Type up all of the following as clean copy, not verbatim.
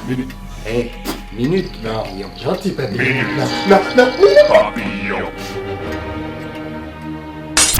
Minute. Minute. Non. Papillon. Gentil papillon. Minute. Non. Papillon.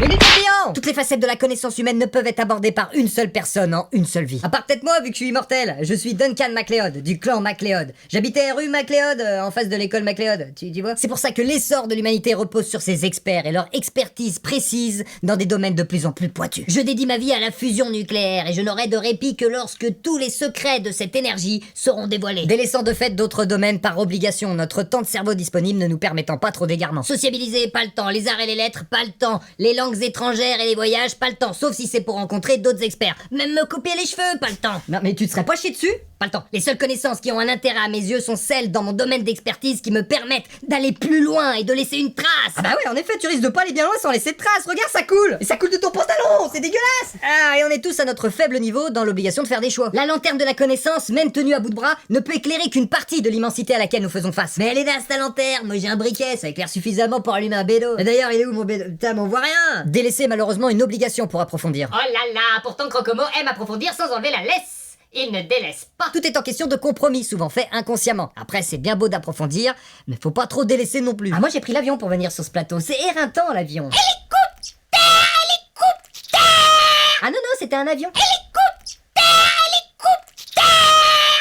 Minute Papillon. Toutes les facettes de la connaissance humaine ne peuvent être abordées par une seule personne en une seule vie. À part peut-être moi, vu que je suis immortel. Je suis Duncan MacLeod, du clan MacLeod. J'habitais rue MacLeod, en face de l'école MacLeod, tu vois. C'est pour ça que l'essor de l'humanité repose sur ses experts et leur expertise précise dans des domaines de plus en plus pointus. Je dédie ma vie à la fusion nucléaire et je n'aurai de répit que lorsque tous les secrets de cette énergie seront dévoilés. Délaissant de fait d'autres domaines par obligation, notre temps de cerveau disponible ne nous permettant pas trop d'égarements. Sociabiliser, pas le temps. Les arts et les lettres, pas le temps. Les langues étrangères et les voyages, pas le temps, sauf si c'est pour rencontrer d'autres experts. Même me couper les cheveux, pas le temps. Non mais tu te serais pas chié dessus? Pas le temps. Les seules connaissances qui ont un intérêt à mes yeux sont celles dans mon domaine d'expertise qui me permettent d'aller plus loin et de laisser une trace. Ah bah ouais, en effet, tu risques de pas aller bien loin sans laisser de trace. Regarde, ça coule. Et ça coule de ton pantalon, c'est dégueulasse. Ah, et on est tous à notre faible niveau dans l'obligation de faire des choix. La lanterne de la connaissance, même tenue à bout de bras, ne peut éclairer qu'une partie de l'immensité à laquelle nous faisons face. Mais elle est là, ta lanterne. Moi j'ai un briquet, ça éclaire suffisamment pour allumer un bédo. Et d'ailleurs, il est où mon bédo? Putain, mais on voit rien. Délaisser malheureusement une obligation pour approfondir. Oh là là, pourtant Crocomo aime approfondir sans enlever la laisse. Il ne délaisse pas. Tout est en question de compromis, souvent fait inconsciemment. Après, c'est bien beau d'approfondir, mais faut pas trop délaisser non plus. Ah, moi j'ai pris l'avion pour venir sur ce plateau. C'est éreintant l'avion. Ah non, c'était un avion.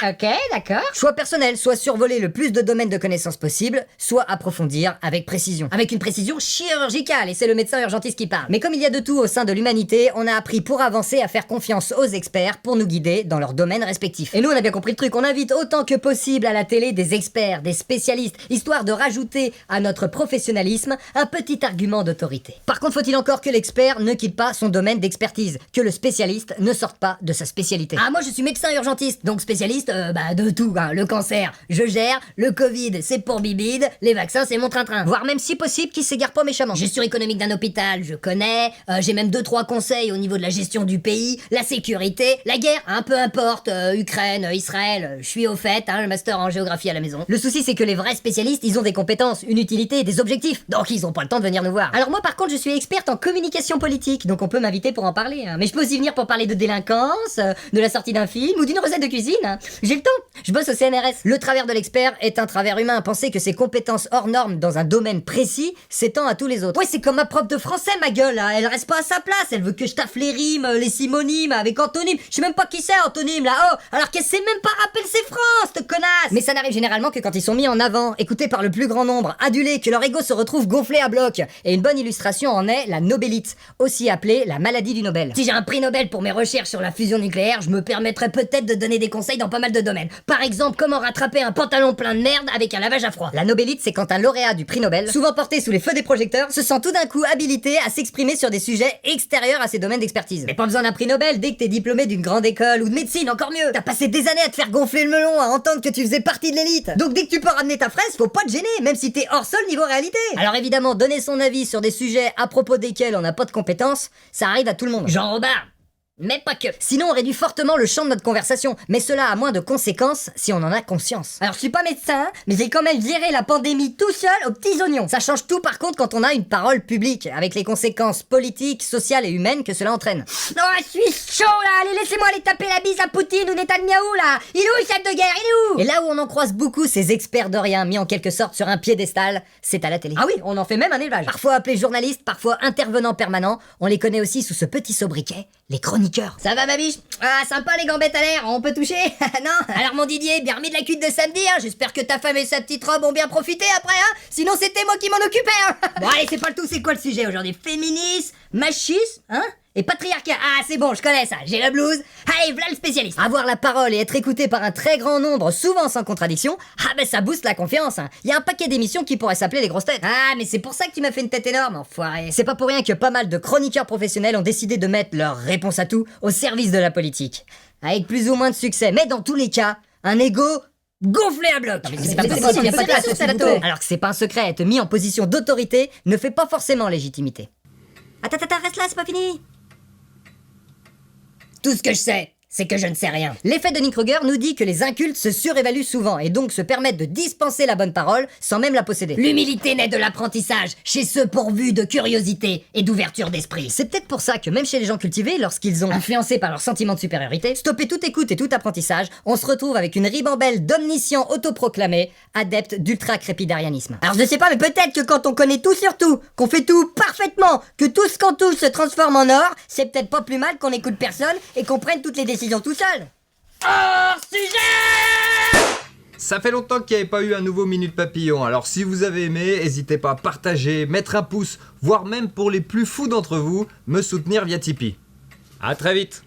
Ok, d'accord. Choix personnel, soit survoler le plus de domaines de connaissances possible, soit approfondir avec précision. Avec une précision chirurgicale, et c'est le médecin urgentiste qui parle. Mais comme il y a de tout au sein de l'humanité, on a appris pour avancer à faire confiance aux experts pour nous guider dans leurs domaines respectifs. Et nous, on a bien compris le truc, on invite autant que possible à la télé des experts, des spécialistes, histoire de rajouter à notre professionnalisme un petit argument d'autorité. Par contre, faut-il encore que l'expert ne quitte pas son domaine d'expertise, que le spécialiste ne sorte pas de sa spécialité. Ah, moi je suis médecin urgentiste, donc spécialiste de tout, hein. Le cancer, je gère, le Covid, c'est pour bibide, les vaccins, c'est mon train-train. Voire même si possible, qui s'égare pas méchamment. Gestion économique d'un hôpital, je connais, j'ai même 2-3 conseils au niveau de la gestion du pays, la sécurité, la guerre, un peu importe, Ukraine, Israël, je suis au fait, hein, le master en géographie à la maison. Le souci c'est que les vrais spécialistes, ils ont des compétences, une utilité, des objectifs, donc ils ont pas le temps de venir nous voir. Alors moi par contre, je suis experte en communication politique, donc on peut m'inviter pour en parler, hein. Mais je peux aussi venir pour parler de délinquance, de la sortie d'un film ou d'une recette de cuisine, hein. J'ai le temps, je bosse au CNRS. Le travers de l'expert est un travers humain. Penser que ses compétences hors normes dans un domaine précis s'étend à tous les autres. Ouais, c'est comme ma prof de français, ma gueule, là. Elle reste pas à sa place. Elle veut que je taffe les rimes, les synonymes avec antonyme. Je sais même pas qui c'est, antonyme, là. Oh, alors qu'elle sait même pas rappeler ses phrases, cette connasse. Mais ça n'arrive généralement que quand ils sont mis en avant, écoutés par le plus grand nombre, adulés, que leur ego se retrouve gonflé à bloc. Et une bonne illustration en est la Nobélite, aussi appelée la maladie du Nobel. Si j'ai un prix Nobel pour mes recherches sur la fusion nucléaire, je me permettrais peut-être de donner des conseils dans pas mal de domaines. Par exemple, comment rattraper un pantalon plein de merde avec un lavage à froid. La Nobélite, c'est quand un lauréat du prix Nobel, souvent porté sous les feux des projecteurs, se sent tout d'un coup habilité à s'exprimer sur des sujets extérieurs à ses domaines d'expertise. Mais pas besoin d'un prix Nobel dès que t'es diplômé d'une grande école ou de médecine, encore mieux. T'as passé des années à te faire gonfler le melon, à entendre que tu faisais partie de l'élite. Donc dès que tu peux ramener ta fraise, faut pas te gêner, même si t'es hors sol niveau réalité. Alors évidemment, donner son avis sur des sujets à propos desquels on n'a pas de compétences, ça arrive à tout le monde. Jean Robert. Mais pas que. Sinon on réduit fortement le champ de notre conversation, mais cela a moins de conséquences si on en a conscience. Alors je suis pas médecin, mais j'ai quand même géré la pandémie tout seul aux petits oignons. Ça change tout par contre quand on a une parole publique, avec les conséquences politiques, sociales et humaines que cela entraîne. Oh, je suis chaud là, allez laissez-moi aller taper la bise à Poutine ou Netanyahou là. Il est où le chef de guerre, il est où? Et là où on en croise beaucoup ces experts de rien mis en quelque sorte sur un piédestal, c'est à la télé. Ah oui, on en fait même un élevage. Parfois appelés journalistes, parfois intervenants permanents, on les connaît aussi sous ce petit sobriquet, les chroniqueurs. Ça va ma biche? Ah sympa les gambettes à l'air, on peut toucher? Non? Alors mon Didier, bien remis de la cuite de samedi, hein. J'espère que ta femme et sa petite robe ont bien profité après, hein. Sinon c'était moi qui m'en occupais, hein. Bon allez, c'est pas le tout, c'est quoi le sujet aujourd'hui? Féminisme, machisme, hein? Et patriarcat. Ah c'est bon, je connais ça, j'ai la blouse. Allez, voilà le spécialiste. Avoir la parole et être écouté par un très grand nombre, souvent sans contradiction, ah ben ça booste la confiance, hein. Y a un paquet d'émissions qui pourraient s'appeler les grosses têtes. Ah mais c'est pour ça que tu m'as fait une tête énorme, enfoiré. C'est pas pour rien que pas mal de chroniqueurs professionnels ont décidé de mettre leur réponse à tout au service de la politique. Avec plus ou moins de succès, mais dans tous les cas, un ego gonflé à bloc. Mais c'est pas possible, y a pas de place à la taux. Alors que c'est pas un secret, être mis en position d'autorité ne fait pas forcément légitimité. Attends, reste là, c'est pas fini. Tout ce que je sais, c'est que je ne sais rien. L'effet de Dunning-Kruger nous dit que les incultes se surévaluent souvent et donc se permettent de dispenser la bonne parole sans même la posséder. L'humilité naît de l'apprentissage, chez ceux pourvus de curiosité et d'ouverture d'esprit. C'est peut-être pour ça que même chez les gens cultivés, lorsqu'ils ont influencés par leur sentiment de supériorité, stoppé toute écoute et tout apprentissage, on se retrouve avec une ribambelle d'omniscients autoproclamés, adeptes d'ultra-crépidarianisme. Alors je sais pas, mais peut-être que quand on connaît tout sur tout, qu'on fait tout parfaitement, que tout ce qu'on touche se transforme en or, c'est peut-être pas plus mal qu'on écoute personne et qu'on prenne toutes les décisions tout seul. Hors sujet! Ça fait longtemps qu'il n'y avait pas eu un nouveau Minute Papillon, alors si vous avez aimé, n'hésitez pas à partager, mettre un pouce, voire même pour les plus fous d'entre vous, me soutenir via Tipeee. A très vite.